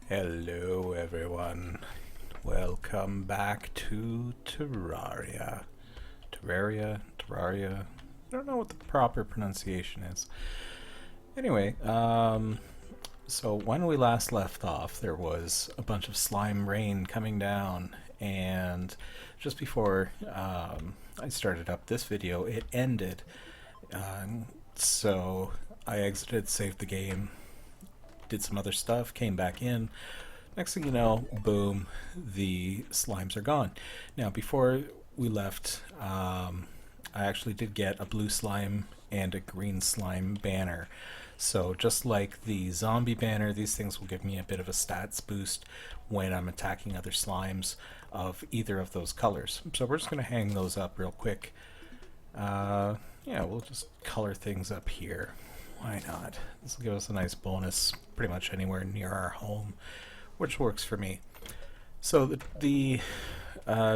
Hello everyone, welcome back to Terraria. Terraria, I don't know what the proper pronunciation is. Anyway, so when we last left off, there was a bunch of slime rain coming down, and just before I started up this video, it ended. So I exited, saved the game, did some other stuff, came back in. Next thing you know, boom, the slimes are gone. Now, before we left, I actually did get a blue slime and a green slime banner. So just like the zombie banner, these things will give me a bit of a stats boost when I'm attacking other slimes of either of those colors. So we're just going to hang those up real quick. Yeah, we'll just color things up here. Why not? This will give us a nice bonus pretty much anywhere near our home, which works for me. So the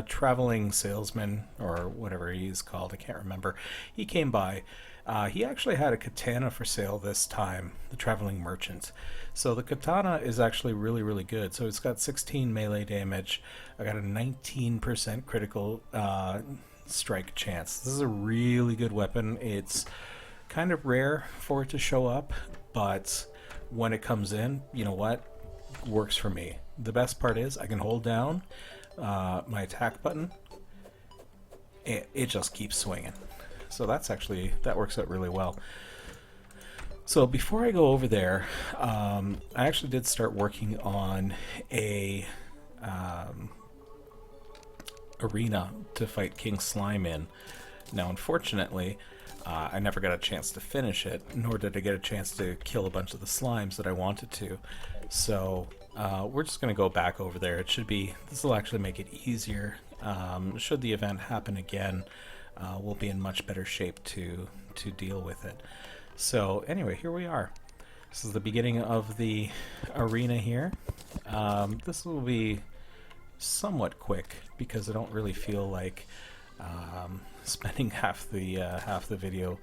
traveling salesman, or whatever he's called, I can't remember, he came by. He actually had a katana for sale this time, the traveling merchant. So the katana is actually really, really good. So it's got 16 melee damage. I got a 19% critical strike chance. This is a really good weapon. It's kind of rare for it to show up, but when it comes in, you know what? Works for me. The best part is I can hold down my attack button. It just keeps swinging. So that works out really well. So before I go over there, I actually did start working on a arena to fight King Slime in. Now, unfortunately, I never got a chance to finish it, nor did I get a chance to kill a bunch of the slimes that I wanted to. So we're just going to go back over there. This will actually make it easier. Should the event happen again, we'll be in much better shape to deal with it. So anyway, here we are. This is the beginning of the arena here. This will be somewhat quick because I don't really feel like spending half the video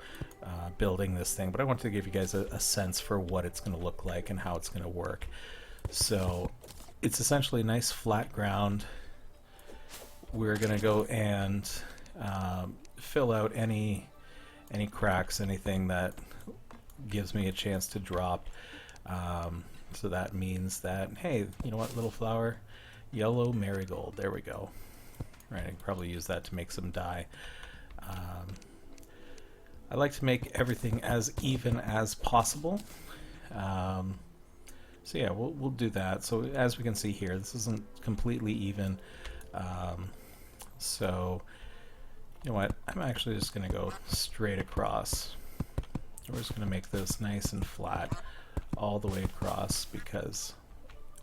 building this thing, but I want to give you guys a sense for what it's going to look like and how it's going to work. So it's essentially nice flat ground. We're going to go and fill out any cracks, anything that gives me a chance to drop. So that means that, hey, you know what, little flower, yellow marigold, there we go. Right, I can probably use that to make some dye. I like to make everything as even as possible. So yeah, we'll do that. So as we can see here, this isn't completely even. So you know what? I'm actually just going to go straight across. We're just going to make this nice and flat all the way across because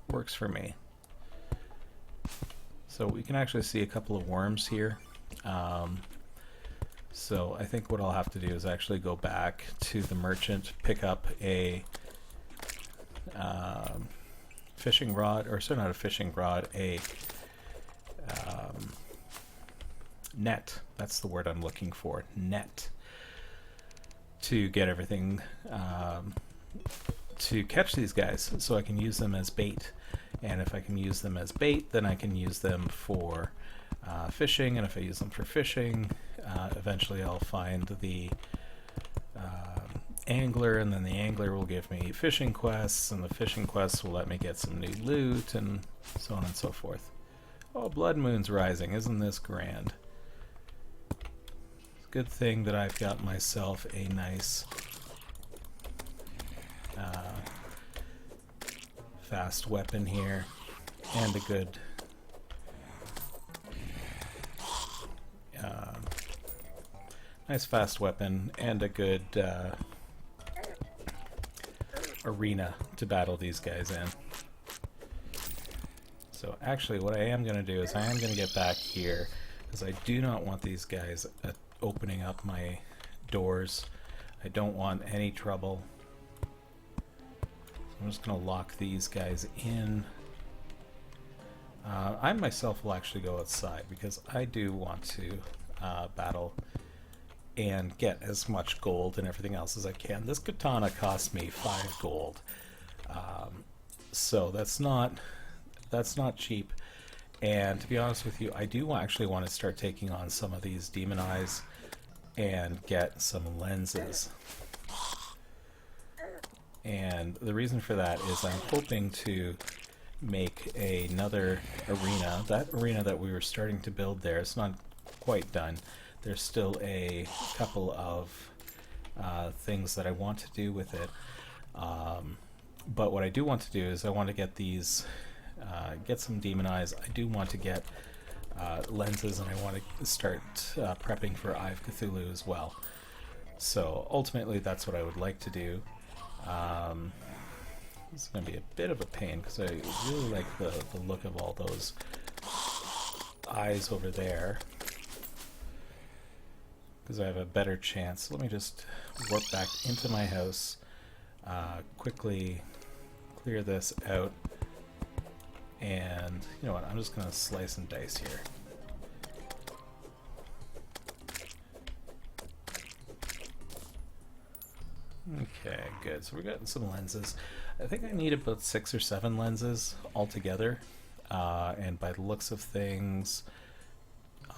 it works for me. So we can actually see a couple of worms here. So I think what I'll have to do is actually go back to the merchant, pick up a fishing rod, or sorry, not a fishing rod, a net. That's the word I'm looking for, net, to get everything to catch these guys so I can use them as bait. And if I can use them as bait, then I can use them for fishing, and if I use them for fishing, eventually I'll find the angler, and then the angler will give me fishing quests, and the fishing quests will let me get some new loot, and so on and so forth. Oh, blood moon's rising. Isn't this grand? Good thing that I've got myself a nice fast weapon here, and a good nice fast weapon and a good arena to battle these guys in. So actually what I am going to do is I am going to get back here because I do not want these guys opening up my doors. I don't want any trouble. So I'm just going to lock these guys in. I myself will actually go outside because I do want to battle and get as much gold and everything else as I can. This katana cost me 5 gold. So that's not cheap. And to be honest with you, I do actually want to start taking on some of these demon eyes and get some lenses. And the reason for that is I'm hoping to make another arena. That arena that we were starting to build there, it's not quite done. There's still a couple of things that I want to do with it. But what I do want to do is I want to get these, get some demon eyes. I do want to get lenses, and I want to start prepping for Eye of Cthulhu as well. So ultimately that's what I would like to do. It's going to be a bit of a pain because I really like the look of all those eyes over there, because I have a better chance. Let me just warp back into my house, quickly clear this out, and you know what, I'm just going to slice and dice here. Okay, good. So we're getting some lenses. I think I need about 6 or 7 lenses altogether, and by the looks of things,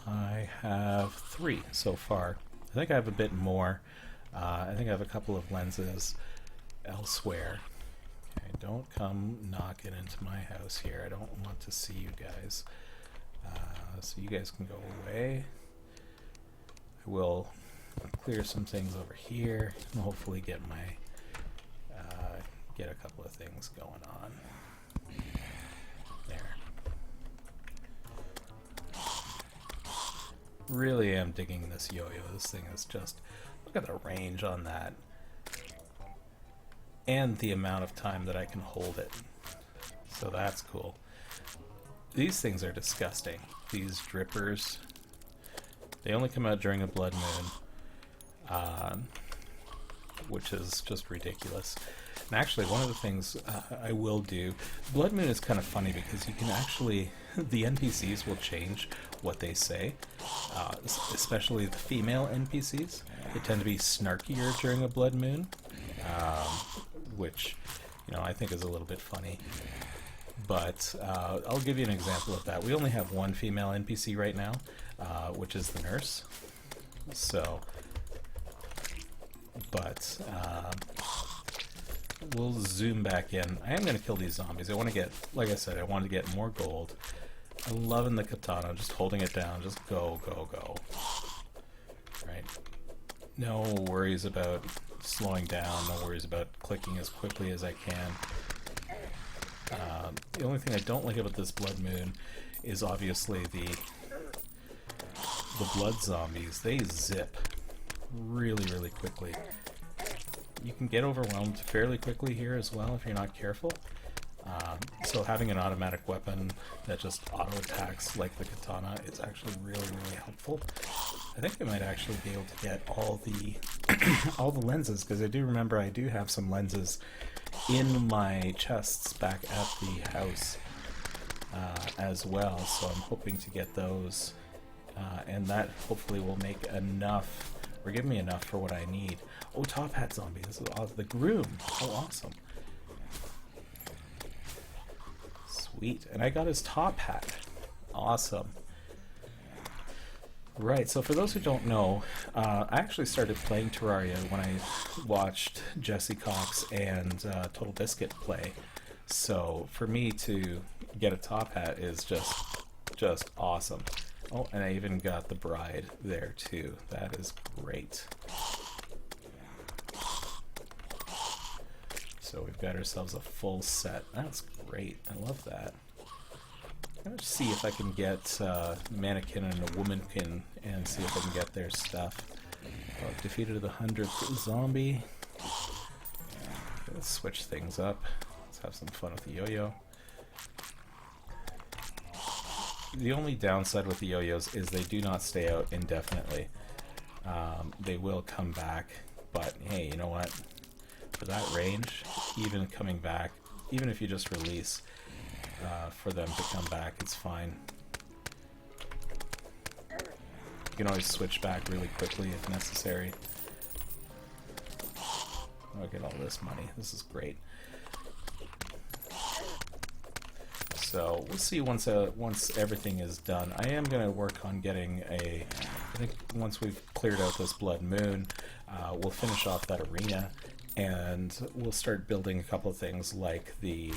I have 3 so far. I think I have a bit more. I think I have a couple of lenses elsewhere. Okay, don't come knocking into my house here. I don't want to see you guys. So you guys can go away. I will clear some things over here and hopefully get my get a couple of things going on there. Really am digging this yo-yo. This thing is just, look at the range on that and the amount of time that I can hold it, so that's cool. These things are disgusting, these drippers. They only come out during a blood moon, which is just ridiculous. And actually, one of the things I will do, Blood Moon is kind of funny because you can actually, the NPCs will change what they say, especially the female NPCs. They tend to be snarkier during a Blood Moon, which, you know, I think is a little bit funny. But I'll give you an example of that. We only have one female NPC right now, which is the nurse. So, but we'll zoom back in. I am going to kill these zombies. I want to get, like I said, I want to get more gold. I'm loving the katana, just holding it down, just go, go, go. Right. No worries about slowing down, no worries about clicking as quickly as I can. The only thing I don't like about this blood moon is obviously the blood zombies. They zip really, really quickly. You can get overwhelmed fairly quickly here as well if you're not careful. So having an automatic weapon that just auto attacks like the katana is actually really, really helpful. I think I might actually be able to get all the all the lenses, because I do remember I do have some lenses in my chests back at the house as well. So I'm hoping to get those, and that hopefully will make enough, or give me enough for what I need. Oh, top hat zombie. This is awesome. The groom. Oh, awesome. Sweet. And I got his top hat. Awesome. Right, so for those who don't know, I actually started playing Terraria when I watched Jesse Cox and Total Biscuit play. So for me to get a top hat is just awesome. Oh, and I even got the bride there too. That is great. So we've got ourselves a full set. That's great. I love that. I'm going to see if I can get a mannequin and a womankin and see if I can get their stuff. Oh, defeated the 100th zombie. Let's switch things up. Let's have some fun with the yo-yo. The only downside with the yo-yos is they do not stay out indefinitely. They will come back, but hey, you know what? For that range, even coming back, even if you just release for them to come back, it's fine. You can always switch back really quickly if necessary. I'll get all this money. This is great. So we'll see once everything is done. I am going to work on getting I think once we've cleared out this blood moon, we'll finish off that arena, and we'll start building a couple of things like the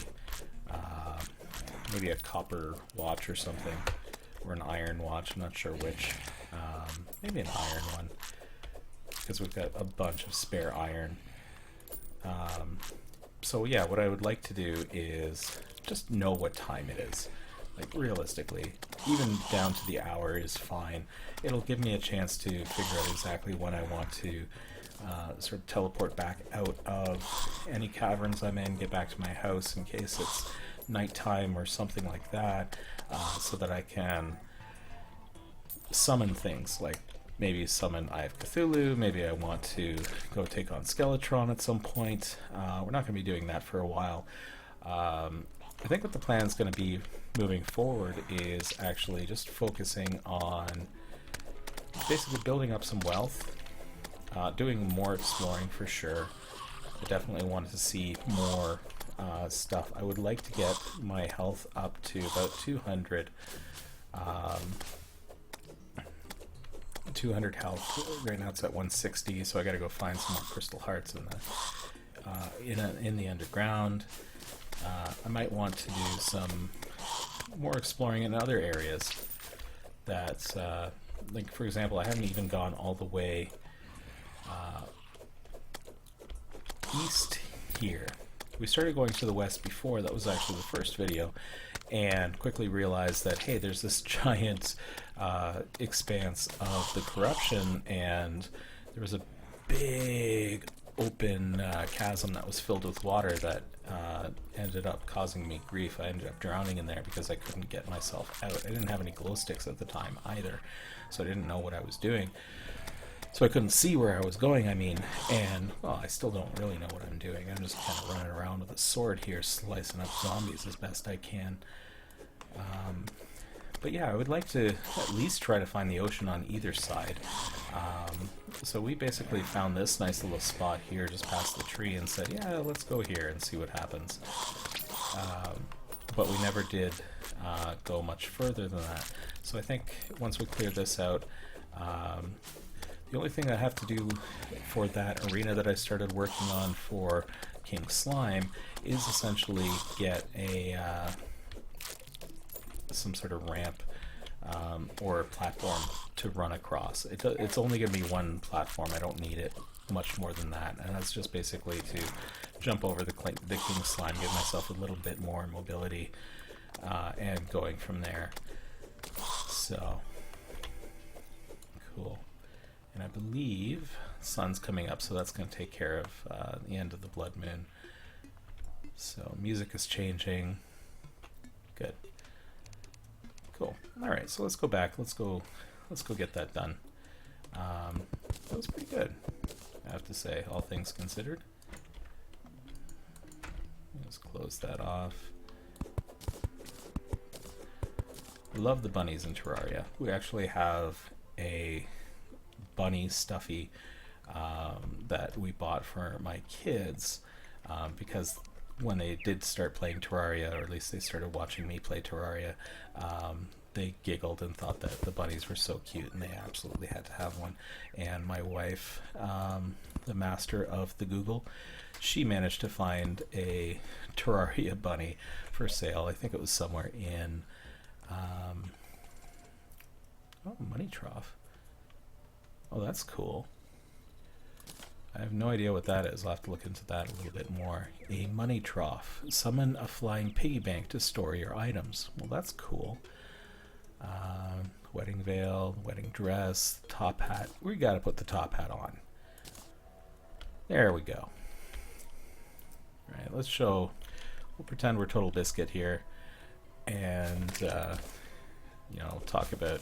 maybe a copper watch or something, or an iron watch. I'm not sure which. Maybe an iron one, because we've got a bunch of spare iron. So yeah, what I would like to do is just know what time it is. Like, realistically, even down to the hour is fine. It'll give me a chance to figure out exactly when I want to sort of teleport back out of any caverns I'm in, get back to my house in case it's nighttime or something like that, so that I can summon things, like maybe summon Eye of Cthulhu, maybe I want to go take on Skeletron at some point. We're not going to be doing that for a while. I think what the plan is going to be moving forward is actually just focusing on basically building up some wealth, doing more exploring for sure. I definitely wanted to see more stuff. I would like to get my health up to about 200. 200 health. Right now it's at 160, so I got to go find some more crystal hearts in the underground. I might want to do some more exploring in other areas. That, like for example, I haven't even gone all the way east here. We started going to the west before. That was actually the first video, and quickly realized that, hey, there's this giant expanse of the corruption, and there was a big open chasm that was filled with water that ended up causing me grief. I ended up drowning in there because I couldn't get myself out. I didn't have any glow sticks at the time either, so I didn't know what I was doing. So I couldn't see where I was going, and, well, I still don't really know what I'm doing. I'm just kind of running around with a sword here, slicing up zombies as best I can. But yeah, I would like to at least try to find the ocean on either side. So we basically found this nice little spot here just past the tree and said, yeah, let's go here and see what happens. But we never did go much further than that. So I think once we clear this out, the only thing I have to do for that arena that I started working on for King Slime is essentially get some sort of ramp or platform to run across. It's only going to be one platform. I don't need it much more than that, and that's just basically to jump over the King Slime, give myself a little bit more mobility, and going from there. So, cool. And I believe sun's coming up, so that's going to take care of the end of the blood moon. So music is changing. Good. Cool. All right, so let's go back. Let's go get that done. That was pretty good, I have to say, all things considered. Let's close that off. Love the bunnies in Terraria. We actually have a bunny stuffy that we bought for my kids because when they did start playing Terraria, or at least they started watching me play Terraria, they giggled and thought that the bunnies were so cute, and they absolutely had to have one. And my wife, the master of the Google, she managed to find a Terraria bunny for sale. I think it was somewhere in Money Trough. Oh, that's cool. I have no idea what that is. I'll have to look into that a little bit more. A money trough. Summon a flying piggy bank to store your items. Well, that's cool. Wedding veil, wedding dress, top hat. We gotta put the top hat on. There we go. Alright, let's show. We'll pretend we're Total Biscuit here. And, talk about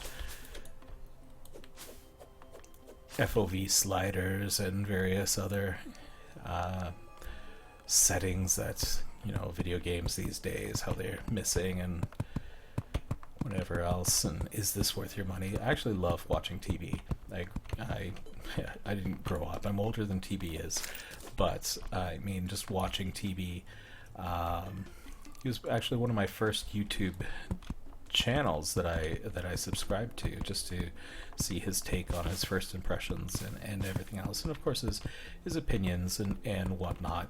FOV sliders and various other settings that, video games these days, how they're missing and whatever else, and is this worth your money? I actually love watching TV. I didn't grow up. I'm older than TV is, but just watching TV he was actually one of my first YouTube channels that I subscribed to, just to see his take on his first impressions and everything else, and of course his opinions and whatnot.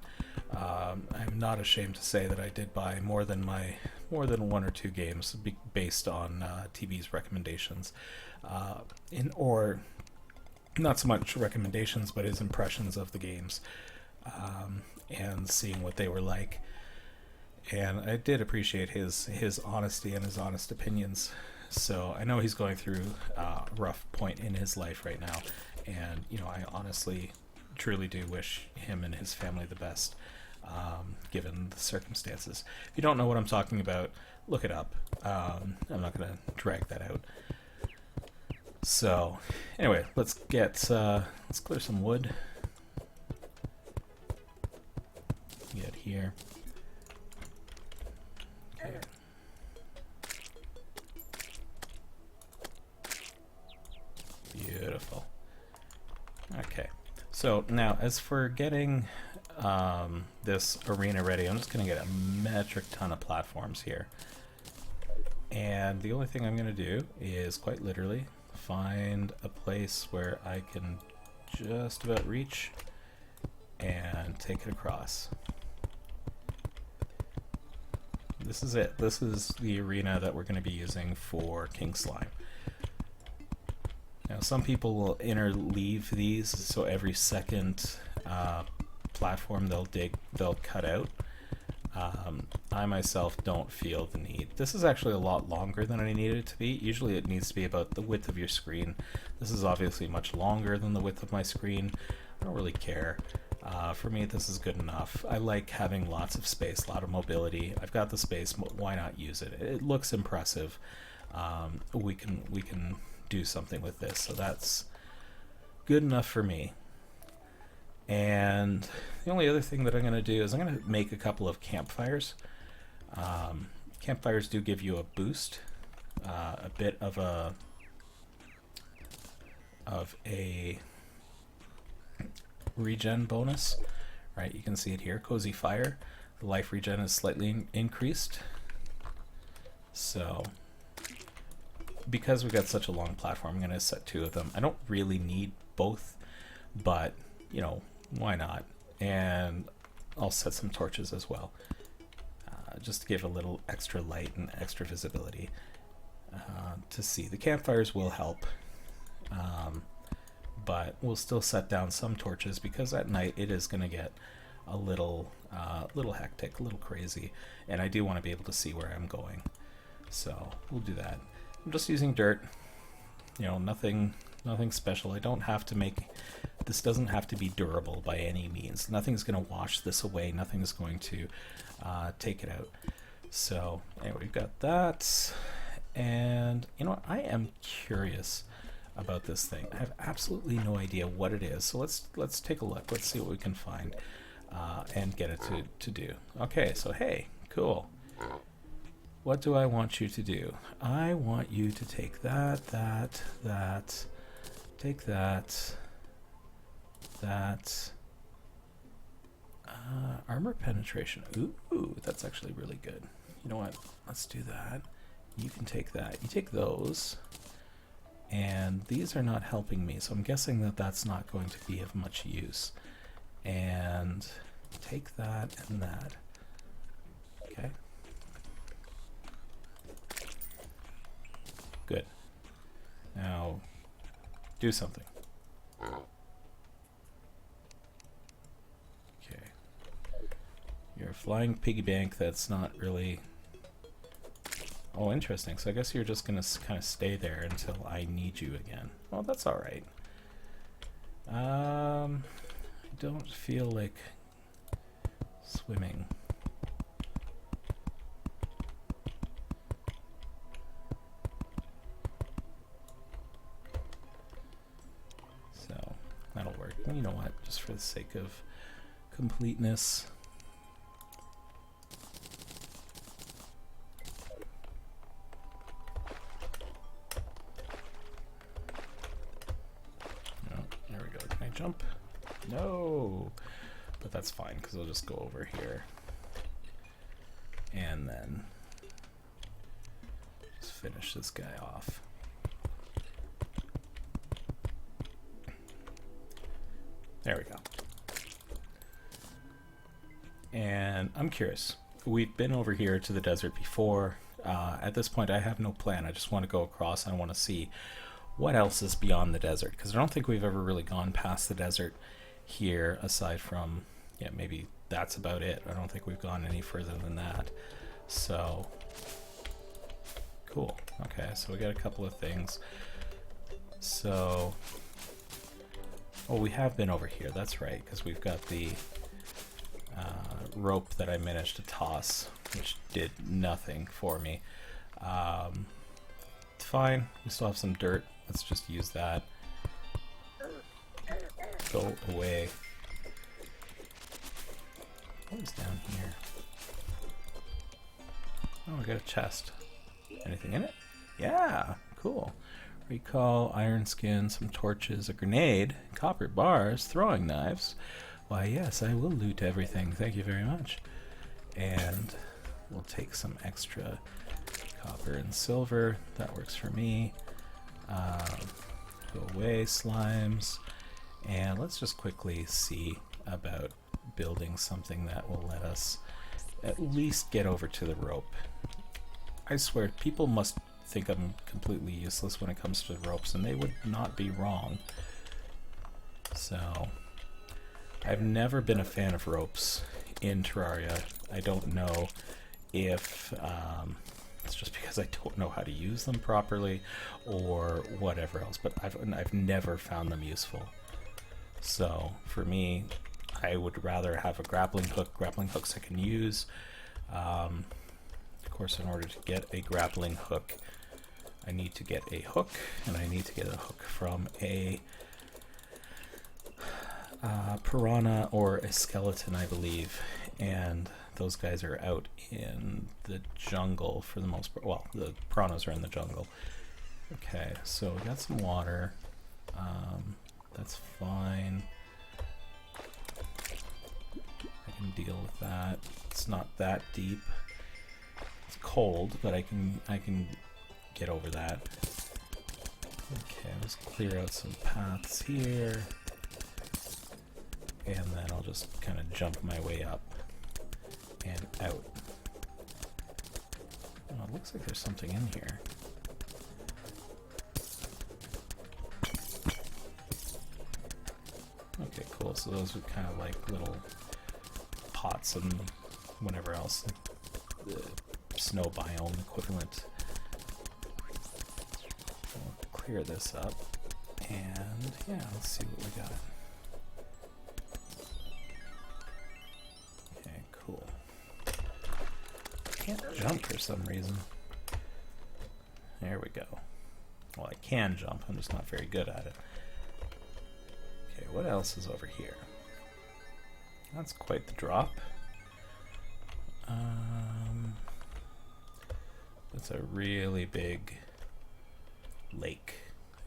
I'm not ashamed to say that I did buy more than one or two games based on TV's recommendations, or not so much recommendations, but his impressions of the games, and seeing what they were like. And I did appreciate his honesty and his honest opinions. So I know he's going through a rough point in his life right now, and I honestly, truly do wish him and his family the best, given the circumstances. If you don't know what I'm talking about, look it up. I'm not going to drag that out. So anyway, let's clear some wood. Get here. Okay. Beautiful. Okay, so now as for getting this arena ready, I'm just going to get a metric ton of platforms here. And the only thing I'm going to do is quite literally find a place where I can just about reach and take it across. This is it. This is the arena that we're going to be using for King Slime. Now, some people will interleave these, so every second platform they'll cut out. I myself don't feel the need. This is actually a lot longer than I needed it to be. Usually it needs to be about the width of your screen. This is obviously much longer than the width of my screen. I don't really care. For me, this is good enough. I like having lots of space, a lot of mobility. I've got the space, why not use it? It looks impressive. We can do something with this, so that's good enough for me. And the only other thing that I'm going to do is I'm going to make a couple of campfires. Campfires do give you a boost, a bit of a regen bonus, right? You can see it here, Cozy Fire. The life regen is slightly increased. So because we've got such a long platform, I'm going to set 2 of them. I don't really need both, but why not? And I'll set some torches as well, just to give a little extra light and extra visibility to see. The campfires will help, but we'll still set down some torches because at night it is going to get a little hectic, a little crazy, and I do want to be able to see where I'm going. So we'll do that. I'm just using dirt, nothing special. I don't have to make this, doesn't have to be durable by any means. Nothing's going to wash this away. Nothing's going to take it out. So anyway, we've got that, and I am curious about this thing. I have absolutely no idea what it is. So let's take a look. Let's see what we can find and get it to do. Okay, so hey, cool. What do I want you to do? I want you to take that, take that, armor penetration. Ooh, that's actually really good. You know what? Let's do that. You can take that. You take those. And these are not helping me, so I'm guessing that that's not going to be of much use. And take that and that. Okay. Good. Now, do something. Okay. You're a flying piggy bank that's not really... Oh, interesting. So I guess you're just going to kind of stay there until I need you again. Well, that's all right. I don't feel like swimming. So that'll work. You know what? Just for the sake of completeness. Jump? No, but that's fine because I'll just go over here And then just finish this guy off. There we go. And I'm curious. We've been over here to the desert before. At this point, I have no plan. I just want to go across and I want to see what else is beyond the desert. Because I don't think we've ever really gone past the desert here, aside from, yeah, maybe that's about it. I don't think we've gone any further than that. So, cool. Okay, so we got a couple of things. So, oh, we have been over here. That's right, because we've got the rope that I managed to toss, which did nothing for me. It's fine. We still have some dirt. Let's just use that. Go away. What is down here? Oh, we got a chest. Anything in it? Yeah, cool. Recall, iron skin, some torches, a grenade, copper bars, throwing knives. Why, yes, I will loot everything. Thank you very much. And we'll take some extra copper and silver. That works for me. Go away, slimes. And let's just quickly see about building something that will let us at least get over to the rope. I swear, people must think I'm completely useless when it comes to ropes, and they would not be wrong. So, I've never been a fan of ropes in Terraria. I don't know if it's just because I don't know how to use them properly or whatever else, but I've never found them useful. So, for me, I would rather have a grappling hook. Grappling hooks I can use. Of course, in order to get a grappling hook, I need to get a hook, and I need to get a hook from a piranha or a skeleton, I believe. And those guys are out in the jungle for the most part. Well, the piranhas are in the jungle. Okay, so we got some water. That's fine. I can deal with that. It's not that deep. It's cold, but I can get over that. Okay, let's clear out some paths here. And then I'll just kind of jump my way up and out. Oh, it looks like there's something in here. Okay, cool. So those are kind of like little pots and whatever else. The snow biome equivalent. We'll clear this up. And yeah, let's see what we got. Okay, cool. Can't jump for some reason. There we go. Well, I can jump, I'm just not very good at it. Okay, what else is over here? That's quite the drop. It's a really big lake.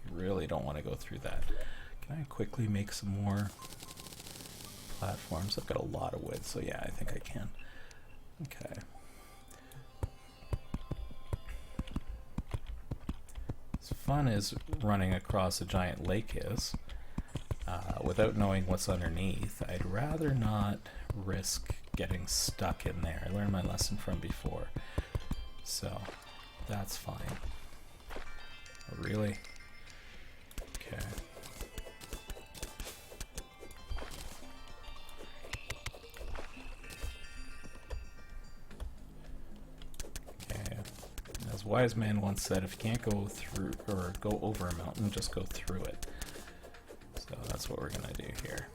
I really don't want to go through that. Can I quickly make some more platforms? I've got a lot of wood, so yeah, I think I can. Okay. As fun as running across a giant lake is, without knowing what's underneath, I'd rather not risk getting stuck in there. I learned my lesson from before, so that's fine. Oh, really? Okay. Okay. As wise man once said, if you can't go through or go over a mountain, just go through it. So that's what we're gonna do here.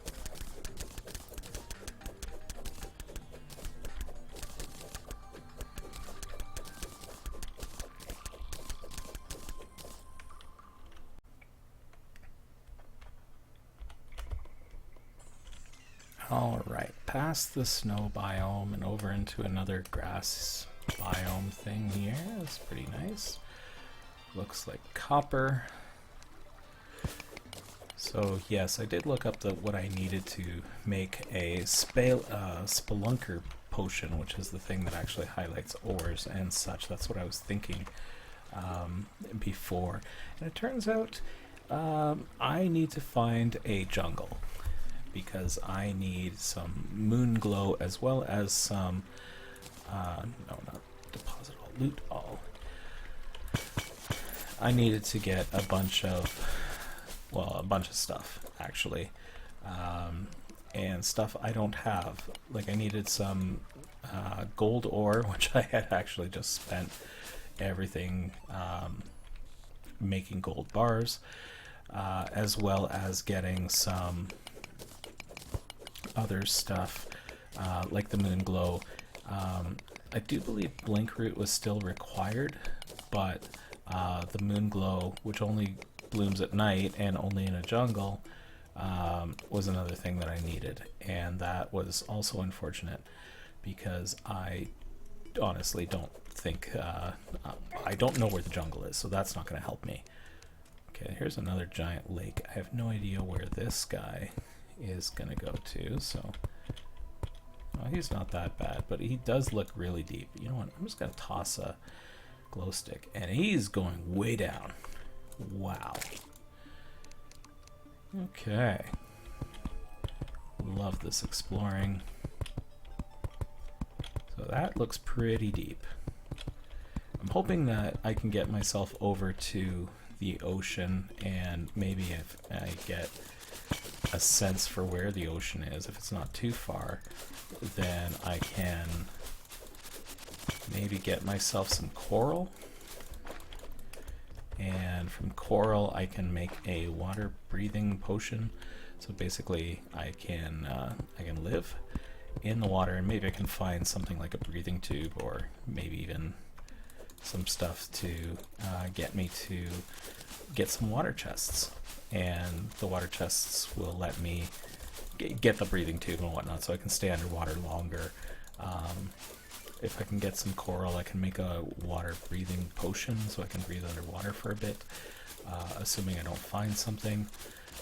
Alright, past the snow biome and over into another grass biome thing here. That's pretty nice. Looks like copper. So yes, I did look up what I needed to make a spelunker potion, which is the thing that actually highlights ores and such. That's what I was thinking before. And it turns out I need to find a jungle, because I need some moon glow as well as some, no, not deposit all, loot all. I needed to get a bunch of, well, a bunch of stuff, actually. And stuff I don't have. Like, I needed some gold ore, which I had actually just spent everything making gold bars, as well as getting some other stuff, like the moon glow. I do believe blink root was still required, but the moon glow, which only blooms at night and only in a jungle, was another thing that I needed. And that was also unfortunate, because I honestly don't think, I don't know where the jungle is, so that's not going to help me. Okay, here's another giant lake. I have no idea where this guy is going to go to, so... Well, he's not that bad, but he does look really deep. You know what? I'm just going to toss a glow stick, and he's going way down. Wow. Okay. Love this exploring. So that looks pretty deep. I'm hoping that I can get myself over to the ocean, and maybe if I get a sense for where the ocean is, if it's not too far, then I can maybe get myself some coral, and from coral I can make a water breathing potion. So basically I can live in the water, and maybe I can find something like a breathing tube, or maybe even some stuff to get me to get some water chests, and the water chests will let me get the breathing tube and whatnot, so I can stay underwater longer. If I can get some coral, I can make a water breathing potion, so I can breathe underwater for a bit, assuming I don't find something.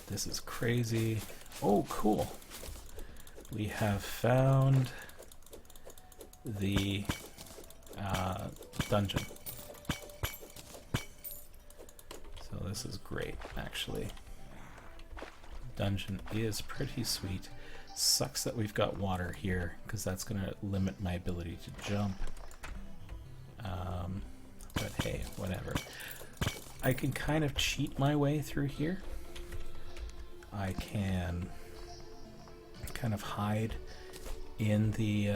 This is crazy. Oh, cool. We have found the dungeon. So this is great, actually. Dungeon is pretty sweet. Sucks that we've got water here, because that's going to limit my ability to jump. But hey, whatever. I can kind of cheat my way through here. I can kind of hide in the...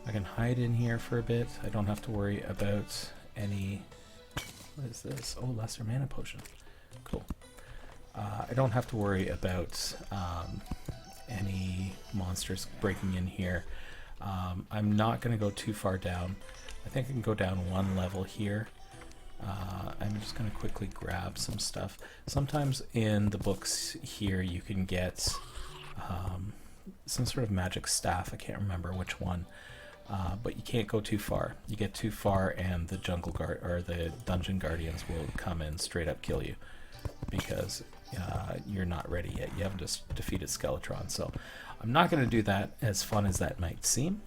I can hide in here for a bit. I don't have to worry about any... What is this? Oh, lesser mana potion. Cool. I don't have to worry about any monsters breaking in here. I'm not going to go too far down. I think I can go down one level here. I'm just going to quickly grab some stuff. Sometimes in the books here you can get some sort of magic staff. I can't remember which one. But you can't go too far. You get too far and the jungle guard or the dungeon guardians will come and straight up kill you, because you're not ready yet. You haven't just defeated Skeletron. So I'm not going to do that, as fun as that might seem.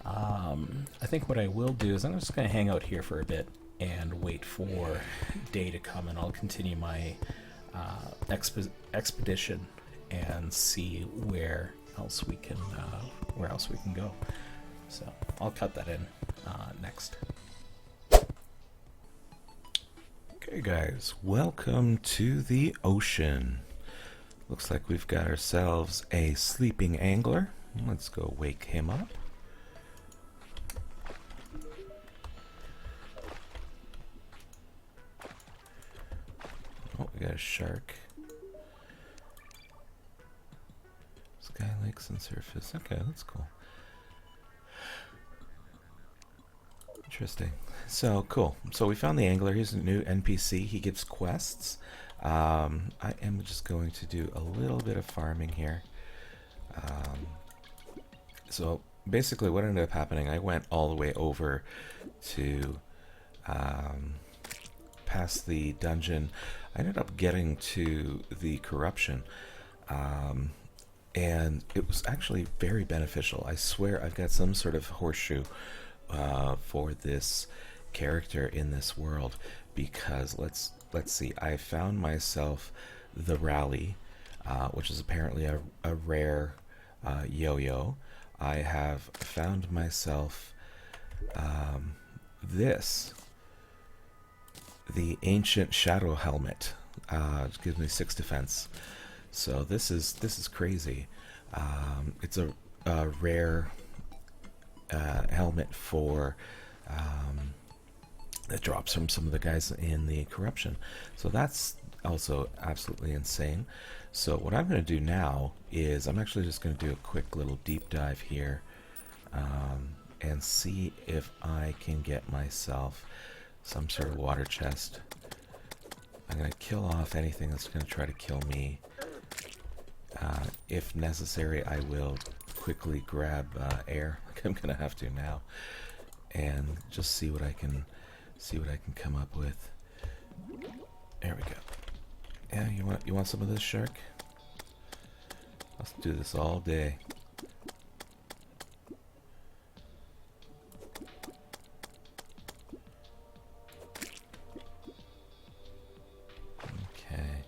I think what I will do is I'm just going to hang out here for a bit and wait for day to come, and I'll continue my expedition and see where else we can go. So I'll cut that in next. Okay guys, welcome to the ocean. Looks like we've got ourselves a sleeping angler. Let's go wake him up. Oh, we got a shark. Sky lakes and surface. Okay, that's cool. Interesting. So, cool. So we found the angler. He's a new NPC. He gives quests. I am just going to do a little bit of farming here. So basically what ended up happening, I went all the way over to past the dungeon. I ended up getting to the corruption. and it was actually very beneficial. I swear I've got some sort of horseshoe for this character in this world, because let's see. I found myself the rally, which is apparently a rare yo-yo. I have found myself this, the ancient shadow helmet. It gives me 6 defense. So this is crazy. It's a rare helmet for that drops from some of the guys in the corruption. So that's also absolutely insane. So what I'm going to do now is I'm actually just going to do a quick little deep dive here and see if I can get myself some sort of water chest. I'm going to kill off anything that's going to try to kill me. If necessary, I will quickly grab air, like I'm going to have to now, and just see what I can come up with. There we go. Yeah, you want some of this, shark? Let's do this all day. Okay.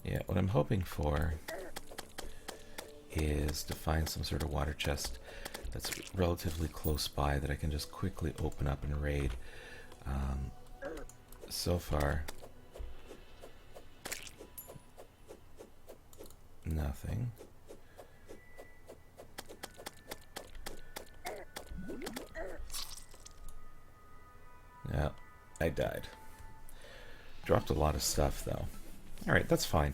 Yeah, what I'm hoping for is to find some sort of water chest that's relatively close by that I can just quickly open up and raid. So far, nothing. Yeah, I died. Dropped a lot of stuff though. Alright, that's fine.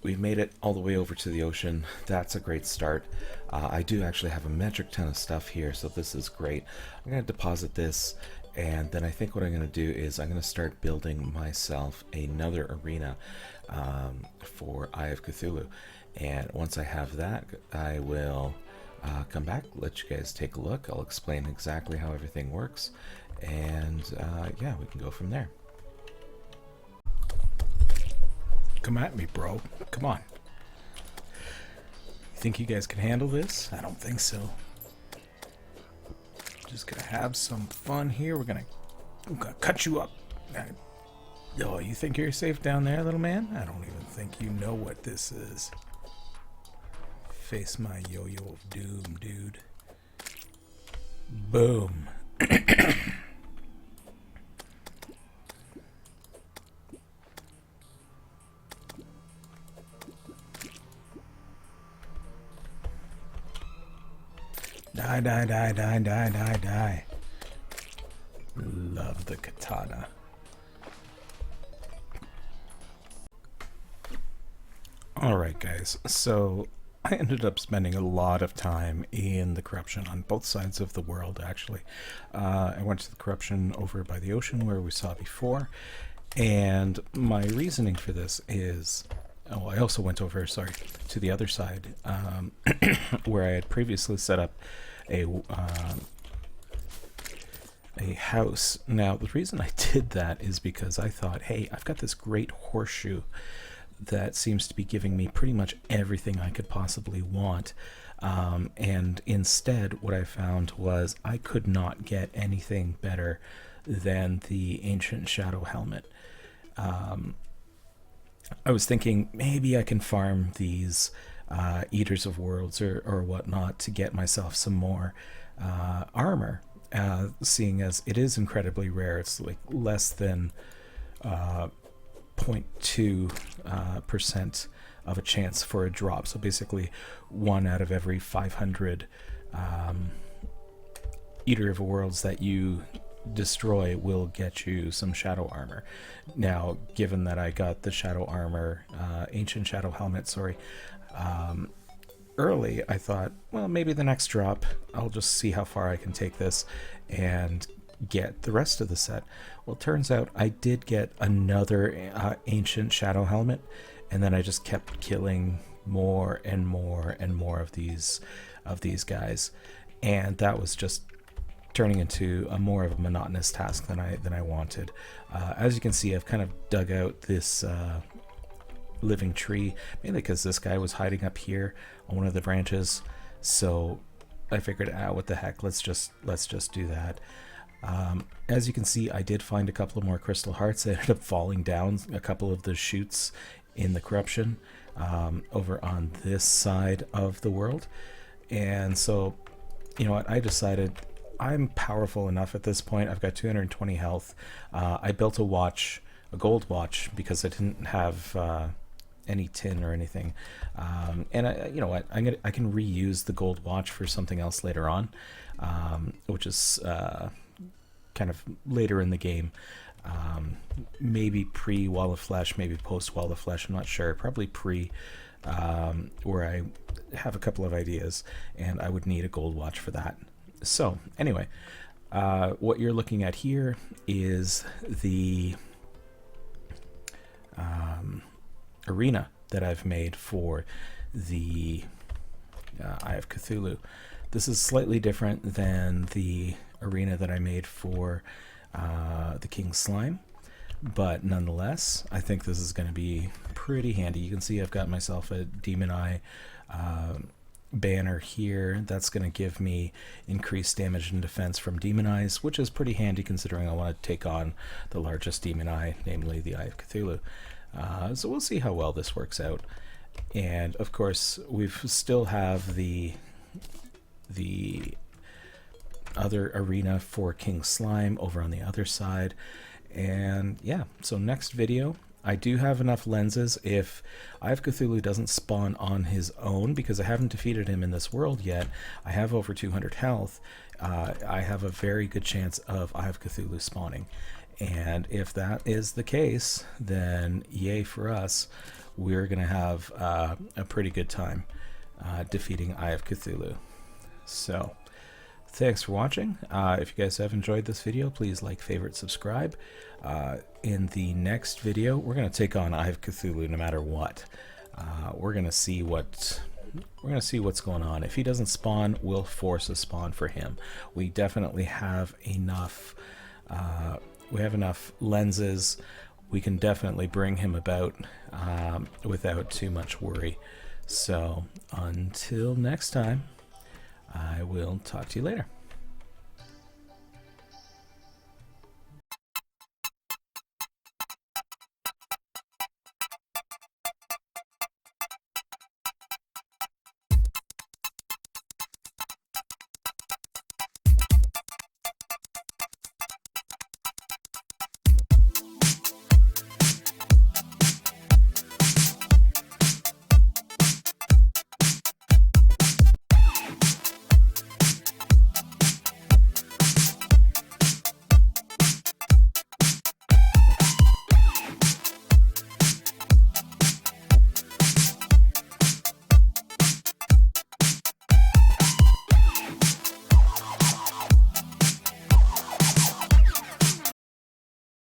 We've made it all the way over to the ocean. That's a great start. I do actually have a metric ton of stuff here, so this is great. I'm going to deposit this, and then I think what I'm going to do is I'm going to start building myself another arena for Eye of Cthulhu. And once I have that, I will come back, let you guys take a look. I'll explain exactly how everything works, and yeah, we can go from there. Come at me, bro. Come on. You think you guys can handle this? I don't think so. Just gonna have some fun here. I'm gonna cut you up. Oh, you think you're safe down there, little man? I don't even think you know what this is. Face my yo-yo of doom, dude. Boom. Die, die, die, die, die, die, die. Love the katana. Alright guys, so I ended up spending a lot of time in the corruption on both sides of the world actually. I went to the corruption over by the ocean where we saw before, and my reasoning for this is, oh, I also went over, sorry, to the other side, where I had previously set up a house. Now, the reason I did that is because I thought, hey, I've got this great horseshoe that seems to be giving me pretty much everything I could possibly want. And instead, what I found was I could not get anything better than the ancient shadow helmet. I was thinking maybe I can farm these Eaters of Worlds or whatnot to get myself some more armor, seeing as it is incredibly rare. It's like less than 0.2% of a chance for a drop. So basically 1 out of every 500 Eater of Worlds that you destroy will get you some shadow armor. Now, given that I got the shadow armor, ancient shadow helmet, sorry, early, I thought, well, maybe the next drop, I'll just see how far I can take this and get the rest of the set. Well, it turns out I did get another ancient shadow helmet, and then I just kept killing more and more and more of these guys, and that was just turning into a more of a monotonous task than I wanted. As you can see, I've kind of dug out this living tree, mainly because this guy was hiding up here on one of the branches. So I figured, what the heck, let's just do that. As you can see, I did find a couple of more crystal hearts. I ended up falling down a couple of the chutes in the corruption over on this side of the world. And so, you know what, I decided I'm powerful enough at this point. I've got 220 health. I built a watch, a gold watch, because I didn't have any tin or anything. And you know what, I can reuse the gold watch for something else later on, which is kind of later in the game. Maybe pre Wall of Flesh, maybe post Wall of Flesh, I'm not sure. Probably pre, where I have a couple of ideas, and I would need a gold watch for that. So anyway, what you're looking at here is the arena that I've made for the Eye of Cthulhu. This is slightly different than the arena that I made for the King Slime, but nonetheless, I think this is going to be pretty handy. You can see I've got myself a Demon Eye banner here. That's going to give me increased damage and defense from Demon Eyes, which is pretty handy considering I want to take on the largest Demon Eye, namely the Eye of Cthulhu. So we'll see how well this works out. And of course, we still have the other arena for King Slime over on the other side. And yeah, so next video, I do have enough lenses. If Eye of Cthulhu doesn't spawn on his own, because I haven't defeated him in this world yet, I have over 200 health, I have a very good chance of Eye of Cthulhu spawning. And if that is the case, then yay for us. We're going to have a pretty good time defeating Eye of Cthulhu. So thanks for watching. If you guys have enjoyed this video, please like, favorite, subscribe. In the next video, we're going to take on Eye of Cthulhu no matter what. We're going to see what's going on. If he doesn't spawn, we'll force a spawn for him. We definitely have enough. We have enough lenses. We can definitely bring him about without too much worry. So until next time, I will talk to you later.